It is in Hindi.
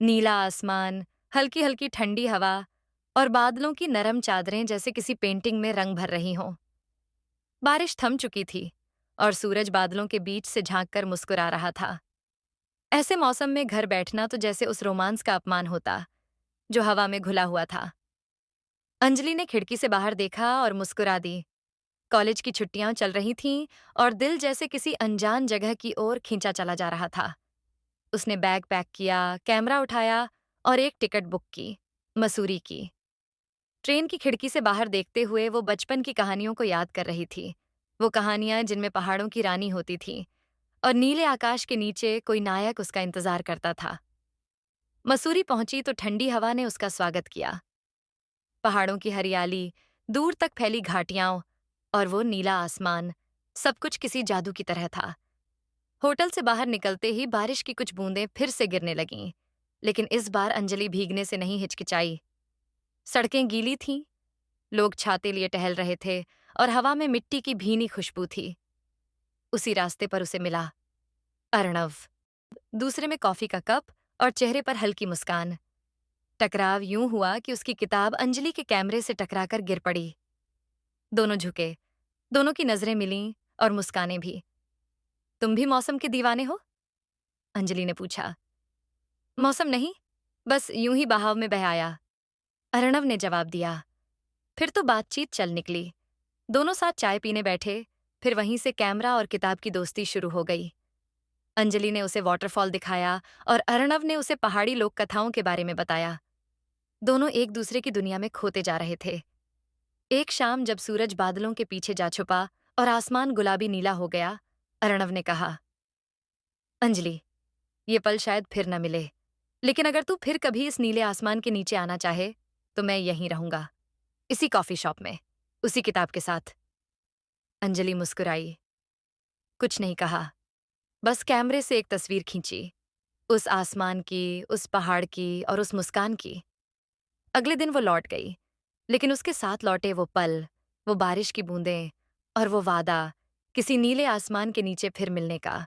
नीला आसमान, हल्की हल्की ठंडी हवा और बादलों की नरम चादरें जैसे किसी पेंटिंग में रंग भर रही हों। बारिश थम चुकी थी और सूरज बादलों के बीच से झांककर मुस्कुरा रहा था। ऐसे मौसम में घर बैठना तो जैसे उस रोमांस का अपमान होता जो हवा में घुला हुआ था। अंजलि ने खिड़की से बाहर देखा और मुस्कुरा दी। कॉलेज की छुट्टियां चल रही थीं और दिल जैसे किसी अनजान जगह की ओर खींचा चला जा रहा था। उसने बैग पैक किया, कैमरा उठाया और एक टिकट बुक की, मसूरी की। ट्रेन की खिड़की से बाहर देखते हुए वो बचपन की कहानियों को याद कर रही थी। वो कहानियां जिनमें पहाड़ों की रानी होती थी और नीले आकाश के नीचे कोई नायक उसका इंतजार करता था। मसूरी पहुंची तो ठंडी हवा ने उसका स्वागत किया। पहाड़ों की हरियाली, दूर तक फैली घाटियां और वो नीला आसमान, सब कुछ किसी जादू की तरह था। होटल से बाहर निकलते ही बारिश की कुछ बूंदें फिर से गिरने लगीं, लेकिन इस बार अंजलि भीगने से नहीं हिचकिचाई। सड़कें गीली थीं, लोग छाते लिए टहल रहे थे और हवा में मिट्टी की भीनी खुशबू थी। उसी रास्ते पर उसे मिला अर्णव, दूसरे में कॉफी का कप और चेहरे पर हल्की मुस्कान। टकराव यूं हुआ कि उसकी किताब अंजलि के कैमरे से टकराकर गिर पड़ी। दोनों झुके, दोनों की नजरें मिलीं और मुस्कानें भी। तुम भी मौसम के दीवाने हो? अंजलि ने पूछा। मौसम नहीं, बस यूं ही बहाव में बह आया, अर्णव ने जवाब दिया। फिर तो बातचीत चल निकली। दोनों साथ चाय पीने बैठे, फिर वहीं से कैमरा और किताब की दोस्ती शुरू हो गई। अंजलि ने उसे वाटरफॉल दिखाया और अर्णव ने उसे पहाड़ी लोक कथाओं के बारे में बताया। दोनों एक दूसरे की दुनिया में खोते जा रहे थे। एक शाम जब सूरज बादलों के पीछे जा छुपा और आसमान गुलाबी नीला हो गया, अर्णव ने कहा, अंजलि, ये पल शायद फिर न मिले, लेकिन अगर तू फिर कभी इस नीले आसमान के नीचे आना चाहे, तो मैं यहीं रहूंगा, इसी कॉफी शॉप में, उसी किताब के साथ। अंजलि मुस्कुराई, कुछ नहीं कहा, बस कैमरे से एक तस्वीर खींची, उस आसमान की, उस पहाड़ की और उस मुस्कान की। अगले दिन वो लौट गई, लेकिन उसके साथ लौटे वो पल, वो बारिश की बूंदें और वो वादा, किसी नीले आसमान के नीचे फिर मिलने का।